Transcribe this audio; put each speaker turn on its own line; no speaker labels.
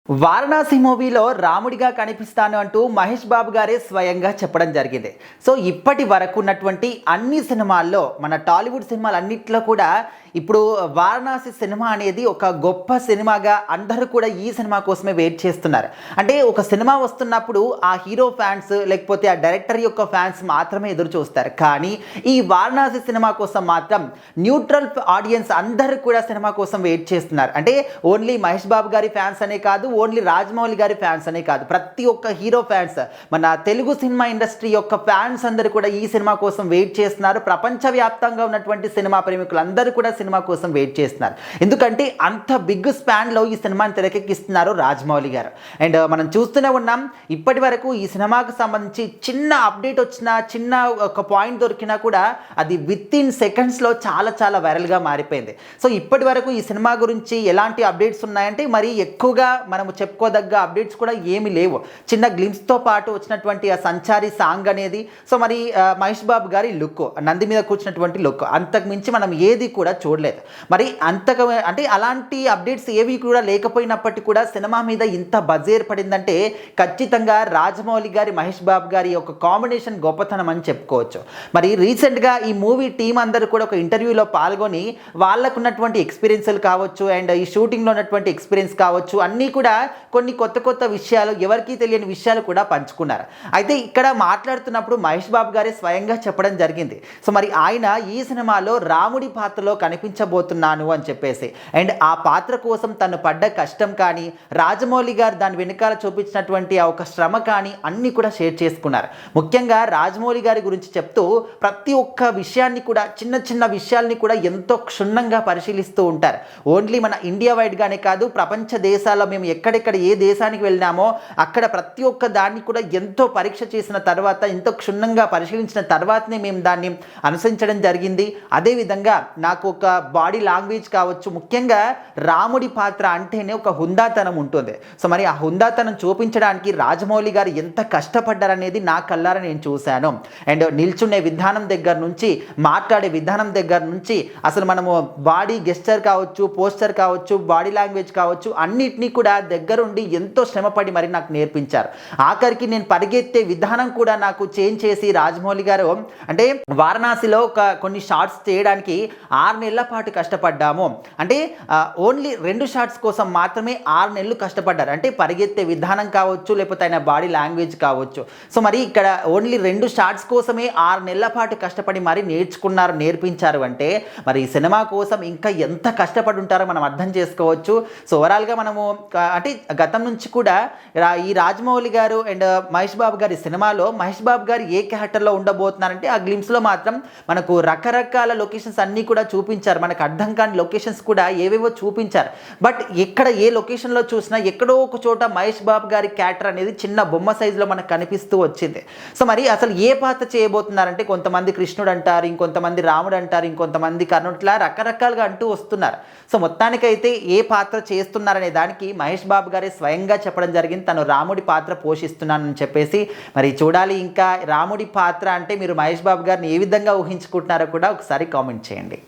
వారణాసి మూవీలో రాముడిగా కనిపిస్తాను అంటూ మహేష్ బాబు గారే స్వయంగా చెప్పడం జరిగింది. సో ఇప్పటి వరకు ఉన్నటువంటి అన్ని సినిమాల్లో మన టాలీవుడ్ సినిమాలు అన్నిట్లో కూడా ఇప్పుడు వారణాసి సినిమా అనేది ఒక గొప్ప సినిమాగా అందరూ కూడా ఈ సినిమా కోసమే వెయిట్ చేస్తున్నారు. అంటే ఒక సినిమా వస్తున్నప్పుడు ఆ హీరో ఫ్యాన్స్ లేకపోతే ఆ డైరెక్టర్ యొక్క ఫ్యాన్స్ మాత్రమే ఎదురు చూస్తారు. కానీ ఈ వారణాసి సినిమా కోసం మాత్రం న్యూట్రల్ ఆడియన్స్ అందరూ కూడా సినిమా కోసం వెయిట్ చేస్తున్నారు. అంటే ఓన్లీ మహేష్ బాబు గారి ఫ్యాన్స్ అనే కాదు, ఓన్లీ రాజమౌళి గారి ఫ్యాన్స్ అనే కాదు, ప్రతి ఒక్క హీరో ఫ్యాన్స్, మన తెలుగు సినిమా ఇండస్ట్రీ యొక్క ఫ్యాన్స్ అందరూ కూడా ఈ సినిమా కోసం వెయిట్ చేస్తున్నారు. ప్రపంచవ్యాప్తంగా ఉన్నటువంటి సినిమా ప్రేమికులు అందరూ కూడా సినిమా కోసం వెయిట్ చేస్తున్నారు. ఎందుకంటే అంత బిగ్ స్పాన్లో ఈ సినిమాని తెరకెక్కిస్తున్నారు రాజమౌళి గారు. అండ్ మనం చూస్తూనే ఉన్నాం, ఇప్పటి వరకు ఈ సినిమాకు సంబంధించి చిన్న అప్డేట్ వచ్చినా, చిన్న ఒక పాయింట్ దొరికినా కూడా అది విత్ ఇన్ సెకండ్స్లో చాలా చాలా వైరల్గా మారిపోయింది. సో ఇప్పటి వరకు ఈ సినిమా గురించి ఎలాంటి అప్డేట్స్ ఉన్నాయంటే మరి ఎక్కువగా మనము చెప్పుకోదగ్గ అప్డేట్స్ కూడా ఏమీ లేవు. చిన్న గ్లిమ్స్తో పాటు వచ్చినటువంటి ఆ సంచారి సాంగ్ అనేది, సో మరి మహేష్ బాబు గారి లుక్, నంది మీద కూర్చున్నటువంటి లుక్, అంతకు మించి మనం ఏది కూడా చూడలేదు. మరి అంతగా అంటే అలాంటి అప్డేట్స్ ఏవి కూడా లేకపోయినప్పటికీ కూడా సినిమా మీద ఇంత బజ్ ఏర్పడిందంటే ఖచ్చితంగా రాజమౌళి గారి మహేష్ బాబు గారి యొక్క కాంబినేషన్ గొప్పతనం అని చెప్పుకోవచ్చు. మరి రీసెంట్గా ఈ మూవీ టీం అందరూ కూడా ఒక ఇంటర్వ్యూలో పాల్గొని వాళ్ళకున్నటువంటి ఎక్స్పీరియన్స్లు కావచ్చు అండ్ ఈ షూటింగ్లో ఉన్నటువంటి ఎక్స్పీరియన్స్ కావచ్చు అన్నీ కూడా కొన్ని కొత్త కొత్త విషయాలు, ఎవరికీ తెలియని విషయాలు కూడా పంచుకున్నారు. అయితే ఇక్కడ మాట్లాడుతున్నప్పుడు మహేష్ బాబు గారే స్వయంగా చెప్పడం జరిగింది. సో మరి ఆయన ఈ సినిమాలో రాముడి పాత్రలో కనిపించబోతున్నాను అని చెప్పేసి, అండ్ ఆ పాత్ర కోసం తను పడ్డ కష్టం కానీ, రాజమౌళి గారు దాని వెనకాల చూపించినటువంటి ఆ ఒక శ్రమ కానీ అన్నీ కూడా షేర్ చేసుకున్నారు. ముఖ్యంగా రాజమౌళి గారి గురించి చెప్తూ ప్రతి ఒక్క విషయాన్ని కూడా, చిన్న చిన్న విషయాల్ని కూడా ఎంతో క్షుణ్ణంగా పరిశీలిస్తూ ఉంటారు. ఓన్లీ మన ఇండియా వైడ్గానే కాదు, ప్రపంచ దేశాల్లో మేము ఎక్కడెక్కడ ఏ దేశానికి వెళ్ళినామో అక్కడ ప్రతి ఒక్క దాన్ని కూడా ఎంతో పరీక్ష చేసిన తర్వాత, ఎంతో క్షుణ్ణంగా పరిశీలించిన తర్వాతనే మేము దాన్ని అనుసరించడం జరిగింది. అదేవిధంగా నాకు ఒక బాడీ లాంగ్వేజ్ కావచ్చు, ముఖ్యంగా రాముడి పాత్ర అంటేనే ఒక హుందాతనం ఉంటుంది. సో మరి ఆ హుందాతనం చూపించడానికి రాజమౌళి గారు ఎంత కష్టపడ్డారనేది నా కళ్ళారా నేను చూశాను. అండ్ నిల్చునే విధానం దగ్గర నుంచి, మాట్లాడే విధానం దగ్గర నుంచి, అసలు మనము బాడీ గెస్చర్ కావచ్చు, పోస్చర్ కావచ్చు, బాడీ లాంగ్వేజ్ కావచ్చు, అన్నిటినీ కూడా దగ్గరుండి ఎంతో శ్రమపడి మరి నాకు నేర్పించారు. ఆఖరికి నేను పరిగెత్తే విధానం కూడా నాకు చేంజ్ చేసి రాజమౌళి గారు, అంటే వారణాసిలో కొన్ని షార్ట్స్ చేయడానికి 6 నెలల పాటు కష్టపడ్డాము. అంటే ఓన్లీ 2 షార్ట్స్ కోసం మాత్రమే 6 నెలలు కష్టపడ్డారు. అంటే పరిగెత్తే విధానం కావచ్చు, లేకపోతే ఆయన బాడీ లాంగ్వేజ్ కావచ్చు. సో మరి ఇక్కడ ఓన్లీ 2 షార్ట్స్ కోసమే 6 నెలల పాటు కష్టపడి మరి నేర్చుకున్నారు, నేర్పించారు. అంటే మరి ఈ సినిమా కోసం ఇంకా ఎంత కష్టపడి ఉంటారో మనం అర్థం చేసుకోవచ్చు. సో ఓవరాల్గా మనము అంటే గతం నుంచి కూడా ఈ రాజమౌళి గారు అండ్ మహేష్ బాబు గారి సినిమాలో మహేష్ బాబు గారు ఏ క్యారెక్టర్లో ఉండబోతున్నారంటే ఆ గ్లిమ్స్లో మాత్రం మనకు రకరకాల లొకేషన్స్ అన్నీ కూడా చూపించారు. మనకు అర్థం కాని లొకేషన్స్ కూడా ఏవేవో చూపించారు. బట్ ఎక్కడ ఏ లొకేషన్లో చూసినా ఎక్కడో ఒక చోట మహేష్ బాబు గారి క్యారెక్టర్ అనేది చిన్న బొమ్మ సైజులో మనకు కనిపిస్తూ వచ్చింది. సో మరి అసలు ఏ పాత్ర చేయబోతున్నారంటే కొంతమంది కృష్ణుడు అంటారు, ఇంకొంతమంది రాముడు అంటారు, ఇంకొంతమంది కర్ణుడిలా రకరకాలుగా అంటూ వస్తున్నారు. సో మొత్తానికైతే ఏ పాత్ర చేస్తున్నారనే దానికి మహేష్ బాబు గారే స్వయంగా చెప్పడం జరిగింది, తను రాముడి పాత్ర పోషిస్తున్నానని చెప్పేసి. మరి చూడాలి ఇంకా రాముడి పాత్ర అంటే మీరు మహేష్ బాబు గారిని ఏ విధంగా ఊహించుకుంటున్నారో కూడా ఒకసారి కామెంట్ చేయండి.